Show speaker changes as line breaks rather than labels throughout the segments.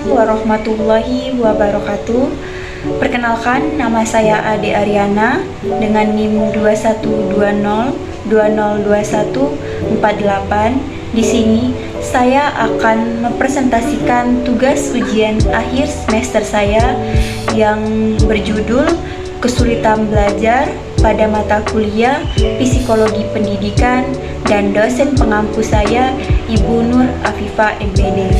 Assalamualaikum warahmatullahi wabarakatuh. Perkenalkan, nama saya Ade Ariana dengan NIM 2120202148. Di sini saya akan mempresentasikan tugas ujian akhir semester saya yang berjudul Kesulitan Belajar pada mata kuliah Psikologi Pendidikan, dan dosen pengampu saya Ibu Nur Afifah MPD.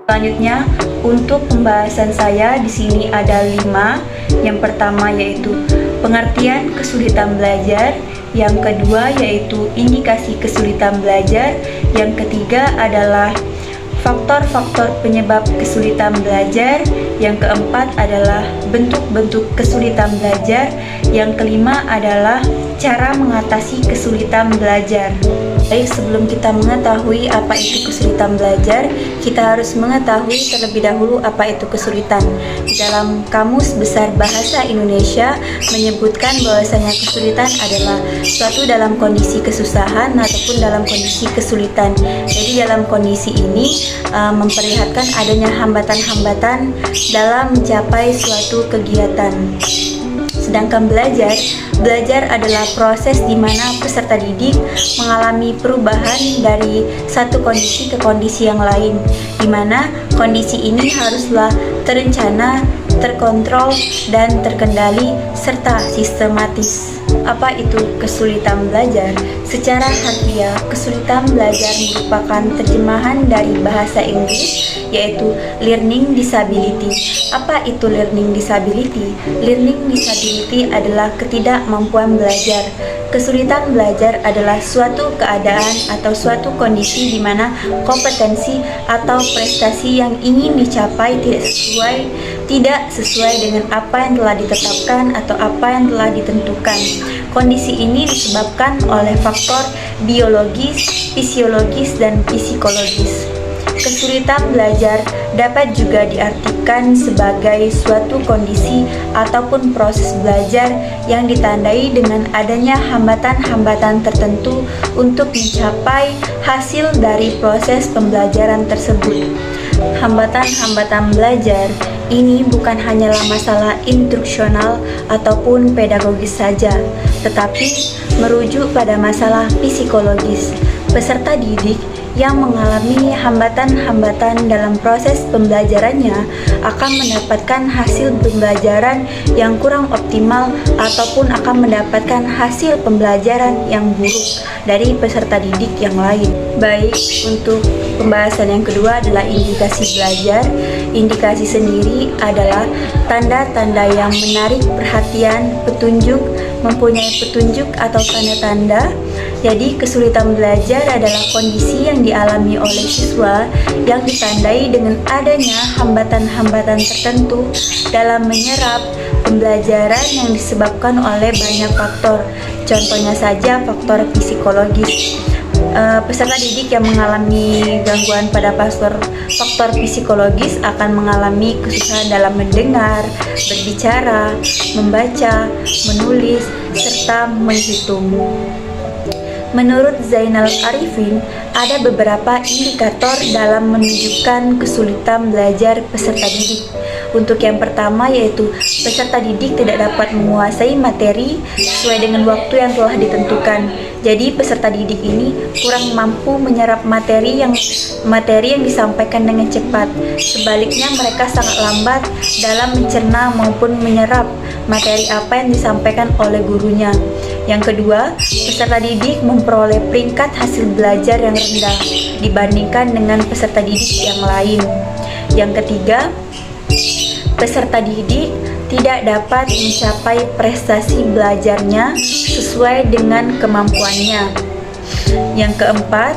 Selanjutnya, untuk pembahasan saya di sini ada 5. Yang pertama yaitu pengertian kesulitan belajar, yang kedua yaitu indikasi kesulitan belajar, yang ketiga adalah faktor-faktor penyebab kesulitan belajar, yang keempat adalah bentuk-bentuk kesulitan belajar, yang kelima adalah cara mengatasi kesulitan belajar. Baik, sebelum kita mengetahui apa itu kesulitan belajar, kita harus mengetahui terlebih dahulu apa itu kesulitan. Di dalam Kamus Besar Bahasa Indonesia menyebutkan bahwasanya kesulitan adalah suatu dalam kondisi kesusahan ataupun dalam kondisi kesulitan. Jadi dalam kondisi ini memperlihatkan adanya hambatan-hambatan dalam mencapai suatu kegiatan. Sedangkan belajar adalah proses di mana peserta didik mengalami perubahan dari satu kondisi ke kondisi yang lain, di mana kondisi ini haruslah terencana, terkontrol, dan terkendali serta sistematis. Apa itu kesulitan belajar? Secara harfiah, kesulitan belajar merupakan terjemahan dari bahasa Inggris yaitu learning disability. Apa itu learning disability? Learning disability adalah ketidakmampuan belajar. Kesulitan belajar adalah suatu keadaan atau suatu kondisi di mana kompetensi atau prestasi yang ingin dicapai tidak sesuai dengan apa yang telah ditetapkan atau apa yang telah ditentukan. Kondisi ini disebabkan oleh faktor biologis, fisiologis, dan psikologis. Kesulitan belajar dapat juga diartikan sebagai suatu kondisi ataupun proses belajar yang ditandai dengan adanya hambatan-hambatan tertentu untuk mencapai hasil dari proses pembelajaran tersebut. Hambatan-hambatan belajar ini bukan hanyalah masalah instruksional ataupun pedagogis saja, tetapi merujuk pada masalah psikologis. Peserta didik yang mengalami hambatan-hambatan dalam proses pembelajarannya akan mendapatkan hasil pembelajaran yang kurang optimal ataupun akan mendapatkan hasil pembelajaran yang buruk dari peserta didik yang lain. Baik, untuk pembahasan yang kedua adalah indikasi belajar. Indikasi sendiri adalah tanda-tanda yang menarik perhatian, petunjuk, mempunyai petunjuk atau tanda-tanda. Jadi kesulitan belajar adalah kondisi yang dialami oleh siswa yang ditandai dengan adanya hambatan-hambatan tertentu dalam menyerap pembelajaran yang disebabkan oleh banyak faktor. Contohnya saja faktor psikologis. Peserta didik yang mengalami gangguan pada faktor psikologis akan mengalami kesusahan dalam mendengar, berbicara, membaca, menulis, serta menghitung. Menurut Zainal Arifin, ada beberapa indikator dalam menunjukkan kesulitan belajar peserta didik. Untuk yang pertama yaitu peserta didik tidak dapat menguasai materi sesuai dengan waktu yang telah ditentukan. Jadi peserta didik ini kurang mampu menyerap materi yang disampaikan dengan cepat. Sebaliknya mereka sangat lambat dalam mencerna maupun menyerap materi apa yang disampaikan oleh gurunya. Yang kedua, peserta didik memperoleh peringkat hasil belajar yang rendah dibandingkan dengan peserta didik yang lain. Yang ketiga, peserta didik tidak dapat mencapai prestasi belajarnya sesuai dengan kemampuannya. Yang keempat,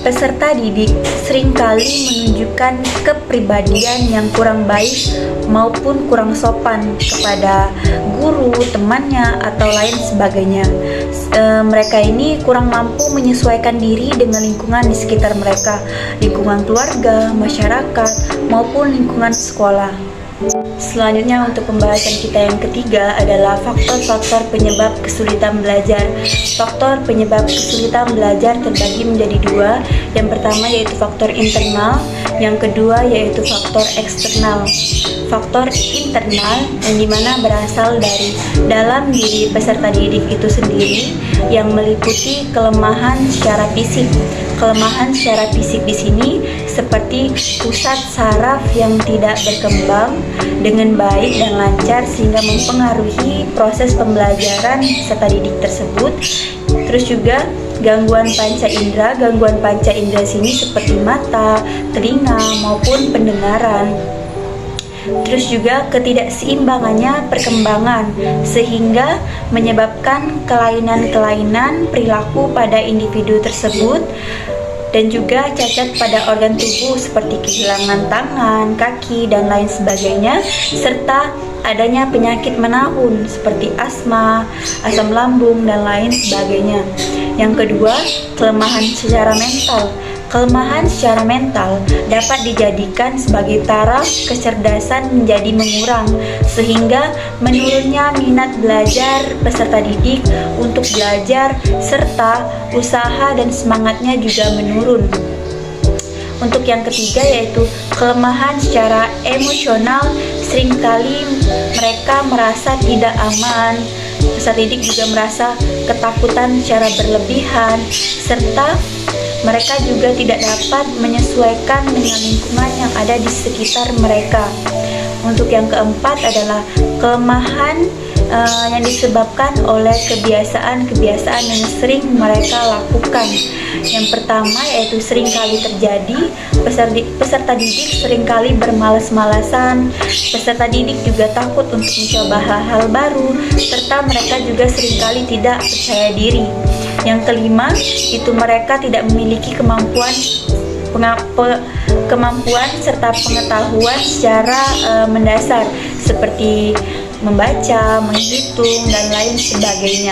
peserta didik seringkali menunjukkan kepribadian yang kurang baik maupun kurang sopan kepada guru, temannya, atau lain sebagainya. Mereka ini kurang mampu menyesuaikan diri dengan lingkungan di sekitar mereka, lingkungan keluarga, masyarakat, maupun lingkungan sekolah. Selanjutnya untuk pembahasan kita yang ketiga adalah faktor-faktor penyebab kesulitan belajar. Faktor penyebab kesulitan belajar terbagi menjadi dua. Yang pertama yaitu faktor internal, yang kedua yaitu faktor eksternal. Faktor internal yang dimana berasal dari dalam diri peserta didik itu sendiri yang meliputi kelemahan secara fisik. Kelemahan secara fisik di sini seperti pusat saraf yang tidak berkembang dengan baik dan lancar sehingga mempengaruhi proses pembelajaran peserta didik tersebut. Terus juga gangguan panca indera. Gangguan panca indera sini seperti mata, telinga maupun pendengaran. Terus juga ketidakseimbangannya perkembangan sehingga menyebabkan kelainan-kelainan perilaku pada individu tersebut, dan juga cacat pada organ tubuh seperti kehilangan tangan, kaki, dan lain sebagainya, serta adanya penyakit menahun seperti asma, asam lambung, dan lain sebagainya. Yang kedua, kelemahan secara mental. Kelemahan secara mental dapat dijadikan sebagai taraf kecerdasan menjadi mengurang, sehingga menurunnya minat belajar peserta didik untuk belajar, serta usaha dan semangatnya juga menurun. Untuk yang ketiga yaitu kelemahan secara emosional. Seringkali mereka merasa tidak aman, peserta didik juga merasa ketakutan secara berlebihan, serta mereka juga tidak dapat menyesuaikan dengan lingkungan yang ada di sekitar mereka. Untuk yang keempat adalah kelemahan yang disebabkan oleh kebiasaan-kebiasaan yang sering mereka lakukan. Yang pertama yaitu seringkali terjadi peserta didik seringkali bermalas-malasan, peserta didik juga takut untuk mencoba hal-hal baru, serta mereka juga seringkali tidak percaya diri. Yang kelima itu mereka tidak memiliki kemampuan serta pengetahuan secara mendasar seperti membaca, menghitung, dan lain sebagainya.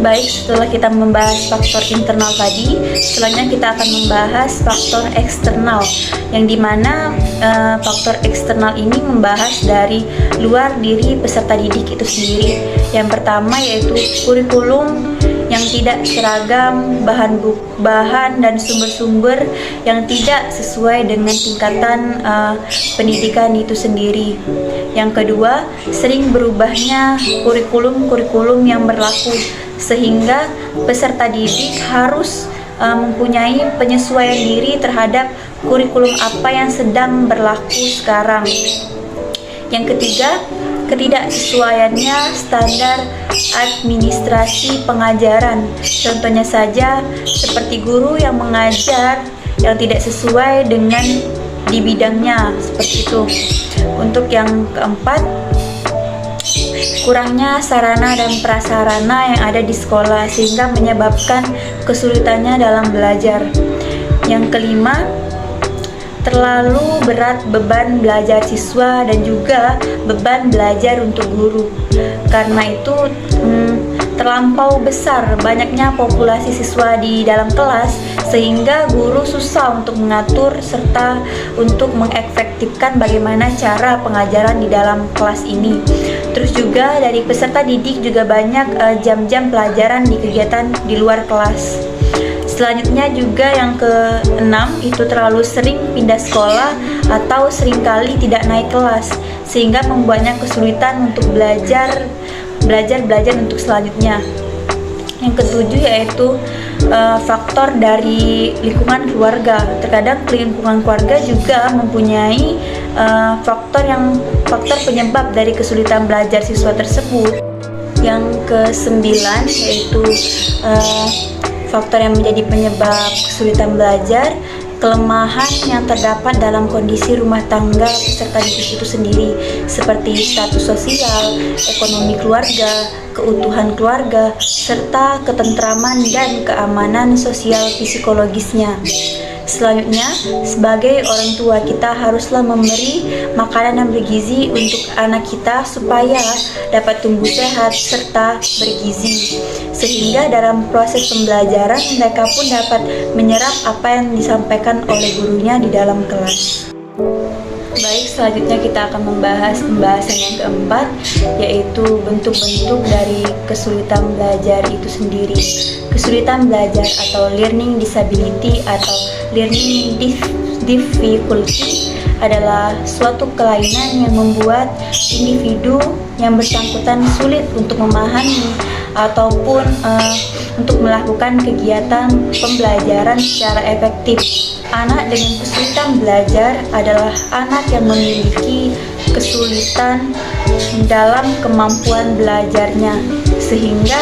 Baik, setelah kita membahas faktor internal tadi, selanjutnya kita akan membahas faktor eksternal, yang dimana faktor eksternal ini membahas dari luar diri peserta didik itu sendiri. Yang pertama yaitu kurikulum yang tidak seragam, bahan dan sumber-sumber yang tidak sesuai dengan tingkatan pendidikan itu sendiri. Yang kedua, sering berubahnya kurikulum yang berlaku, sehingga peserta didik harus mempunyai penyesuaian diri terhadap kurikulum apa yang sedang berlaku sekarang. Yang ketiga, ketidaksesuaiannya standar administrasi pengajaran. Contohnya saja seperti guru yang mengajar yang tidak sesuai dengan di bidangnya, seperti itu. Untuk yang keempat, kurangnya sarana dan prasarana yang ada di sekolah sehingga menyebabkan kesulitannya dalam belajar. Yang kelima, terlalu berat beban belajar siswa dan juga beban belajar untuk guru. Karena itu terlampau besar banyaknya populasi siswa di dalam kelas sehingga guru susah untuk mengatur serta untuk mengefektifkan bagaimana cara pengajaran di dalam kelas ini. Terus juga dari peserta didik juga banyak jam-jam pelajaran di kegiatan di luar kelas. Selanjutnya juga yang keenam itu terlalu sering pindah sekolah atau seringkali tidak naik kelas sehingga membuatnya kesulitan untuk belajar untuk selanjutnya. Yang ketujuh yaitu faktor dari lingkungan keluarga. Terkadang lingkungan keluarga juga mempunyai faktor penyebab dari kesulitan belajar siswa tersebut. Yang kesembilan yaitu faktor yang menjadi penyebab kesulitan belajar, kelemahan yang terdapat dalam kondisi rumah tangga peserta didik itu sendiri, seperti status sosial, ekonomi keluarga, keutuhan keluarga, serta ketentraman dan keamanan sosial psikologisnya. Selanjutnya, sebagai orang tua kita haruslah memberi makanan yang bergizi untuk anak kita supaya dapat tumbuh sehat serta bergizi, sehingga dalam proses pembelajaran mereka pun dapat menyerap apa yang disampaikan oleh gurunya di dalam kelas. Baik, selanjutnya kita akan membahas pembahasan yang keempat, yaitu bentuk-bentuk dari kesulitan belajar itu sendiri. Kesulitan belajar atau learning disability atau learning difficulty adalah suatu kelainan yang membuat individu yang bersangkutan sulit untuk memahami ataupun untuk melakukan kegiatan pembelajaran secara efektif. Anak dengan kesulitan belajar adalah anak yang memiliki kesulitan dalam kemampuan belajarnya, sehingga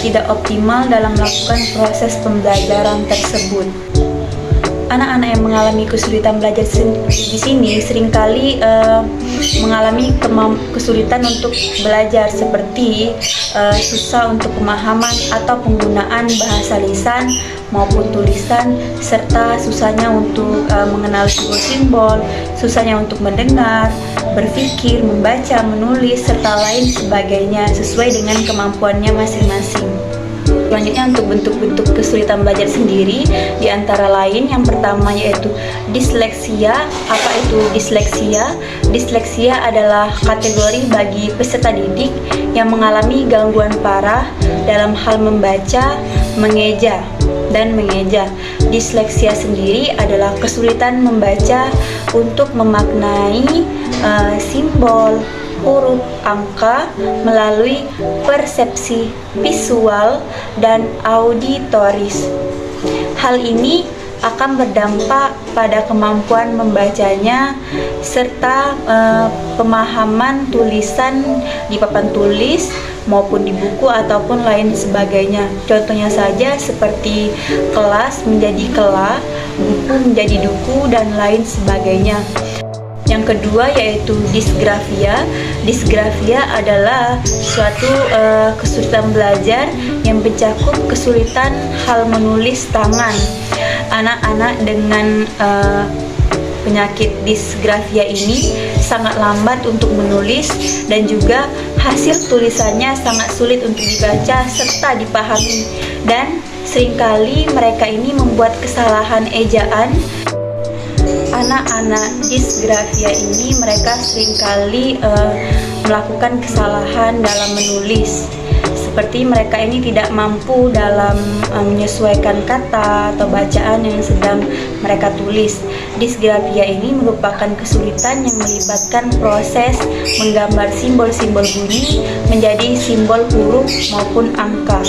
tidak optimal dalam melakukan proses pembelajaran tersebut. Anak-anak yang mengalami kesulitan belajar di sini seringkali mengalami kesulitan untuk belajar, seperti susah untuk pemahaman atau penggunaan bahasa lisan maupun tulisan, serta susahnya untuk mengenal simbol-simbol, susahnya untuk mendengar, berpikir, membaca, menulis, serta lain sebagainya sesuai dengan kemampuannya masing-masing. Selanjutnya untuk bentuk-bentuk kesulitan belajar sendiri, di antara lain yang pertama yaitu disleksia. Apa itu disleksia? Disleksia adalah kategori bagi peserta didik yang mengalami gangguan parah dalam hal membaca, mengeja, dan mengeja. Disleksia sendiri adalah kesulitan membaca untuk memaknai simbol, huruf, angka melalui persepsi visual dan auditoris. Hal ini akan berdampak pada kemampuan membacanya serta pemahaman tulisan di papan tulis maupun di buku ataupun lain sebagainya. Contohnya saja seperti kelas menjadi kela, buku menjadi duku, dan lain sebagainya. Yang kedua yaitu disgrafia. Disgrafia adalah suatu kesulitan belajar yang mencakup kesulitan hal menulis tangan. Anak-anak dengan penyakit disgrafia ini sangat lambat untuk menulis dan juga hasil tulisannya sangat sulit untuk dibaca serta dipahami, dan seringkali mereka ini membuat kesalahan ejaan. Anak-anak disgrafia ini mereka seringkali melakukan kesalahan dalam menulis, seperti mereka ini tidak mampu dalam menyesuaikan kata atau bacaan yang sedang mereka tulis. Disgrafia ini merupakan kesulitan yang melibatkan proses menggambar simbol-simbol bunyi menjadi simbol huruf maupun angka.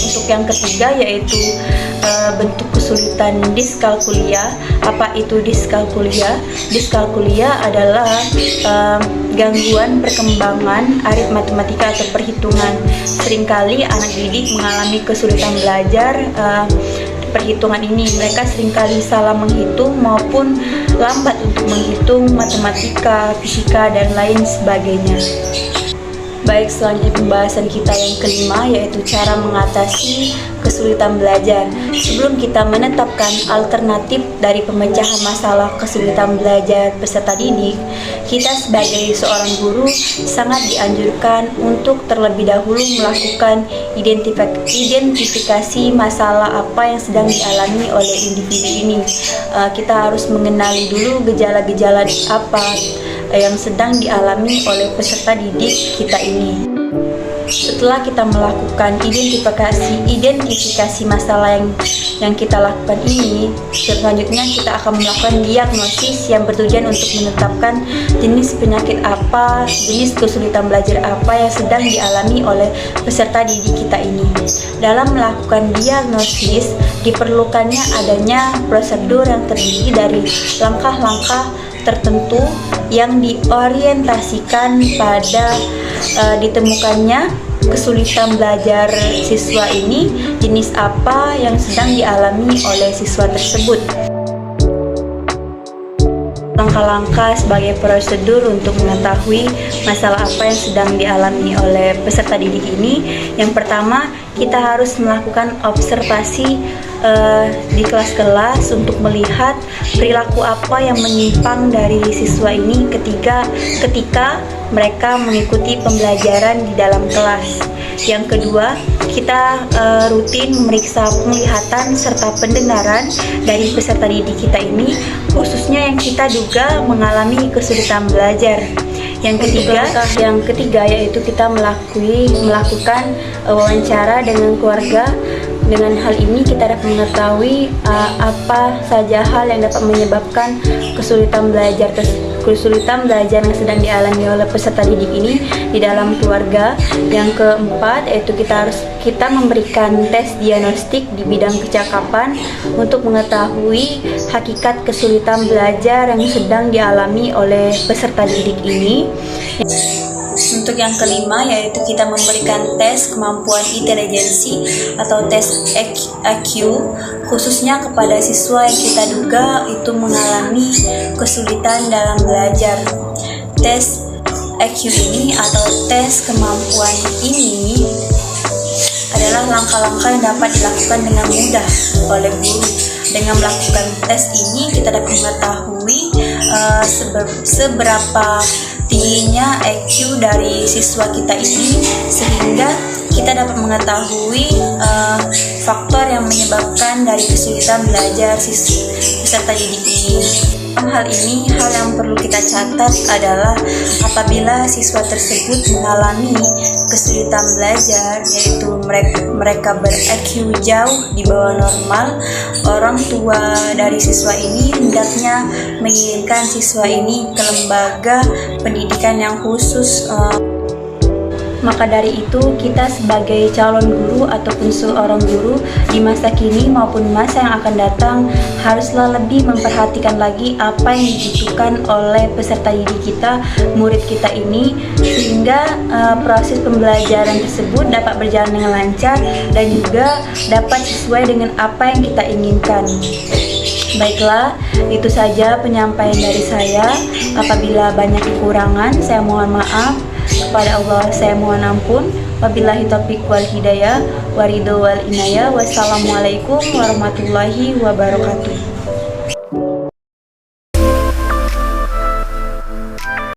Untuk yang ketiga yaitu bentuk kesulitan diskalkulia. Apa itu diskalkulia? Diskalkulia adalah gangguan perkembangan aritmatika atau perhitungan. Seringkali anak didik mengalami kesulitan belajar perhitungan ini. Mereka seringkali salah menghitung maupun lambat untuk menghitung matematika, fisika, dan lain sebagainya. Baik, selanjutnya pembahasan kita yang kelima yaitu cara mengatasi kesulitan belajar. Sebelum kita menetapkan alternatif dari pemecahan masalah kesulitan belajar peserta didik, kita sebagai seorang guru sangat dianjurkan untuk terlebih dahulu melakukan identifikasi masalah apa yang sedang dialami oleh individu ini. Kita harus mengenali dulu gejala-gejala apa yang sedang dialami oleh peserta didik kita ini. Setelah kita melakukan identifikasi masalah yang kita lakukan ini, selanjutnya kita akan melakukan diagnosis yang bertujuan untuk menetapkan jenis penyakit apa, jenis kesulitan belajar apa yang sedang dialami oleh peserta didik kita ini. Dalam melakukan diagnosis, diperlukannya adanya prosedur yang terdiri dari langkah-langkah tertentu yang diorientasikan pada ditemukannya kesulitan belajar siswa ini, jenis apa yang sedang dialami oleh siswa tersebut. Langkah-langkah sebagai prosedur untuk mengetahui masalah apa yang sedang dialami oleh peserta didik ini. Yang pertama, kita harus melakukan observasi di kelas-kelas untuk melihat perilaku apa yang menyimpang dari siswa ini ketika mereka mengikuti pembelajaran di dalam kelas. Yang kedua, kita rutin memeriksa penglihatan serta pendengaran dari peserta didik kita ini, khususnya yang kita duga mengalami kesulitan belajar. Yang ketiga yaitu kita melakukan wawancara dengan keluarga. Dengan hal ini kita dapat mengetahui apa saja hal yang dapat menyebabkan kesulitan belajar yang sedang dialami oleh peserta didik ini di dalam keluarga. Yang keempat yaitu kita memberikan tes diagnostik di bidang kecakapan untuk mengetahui hakikat kesulitan belajar yang sedang dialami oleh peserta didik ini. Untuk yang kelima yaitu kita memberikan tes kemampuan intelijensi atau tes IQ, khususnya kepada siswa yang kita duga itu mengalami kesulitan dalam belajar. Tes IQ ini atau tes kemampuan ini adalah langkah-langkah yang dapat dilakukan dengan mudah oleh guru. Dengan melakukan tes ini kita dapat mengetahui seberapa tingginya IQ dari siswa kita ini, sehingga kita dapat mengetahui faktor yang menyebabkan dari kesulitan belajar peserta didik ini. Dalam hal ini, hal yang perlu kita catat adalah apabila siswa tersebut mengalami kesulitan belajar, yaitu mereka ber-IQ jauh di bawah normal, orang tua dari siswa ini hendaknya mengirimkan siswa ini ke lembaga pendidikan yang khusus. Maka dari itu, kita sebagai calon guru ataupun seorang guru di masa kini maupun masa yang akan datang haruslah lebih memperhatikan lagi apa yang dibutuhkan oleh peserta didik kita, murid kita ini, sehingga proses pembelajaran tersebut dapat berjalan dengan lancar dan juga dapat sesuai dengan apa yang kita inginkan. Baiklah, itu saja penyampaian dari saya. Apabila banyak kekurangan, saya mohon maaf. Kepada Allah saya mohon ampun. Wabillahi taufiq wal hidayah, waridho wal inayah. Wassalamualaikum warahmatullahi wabarakatuh.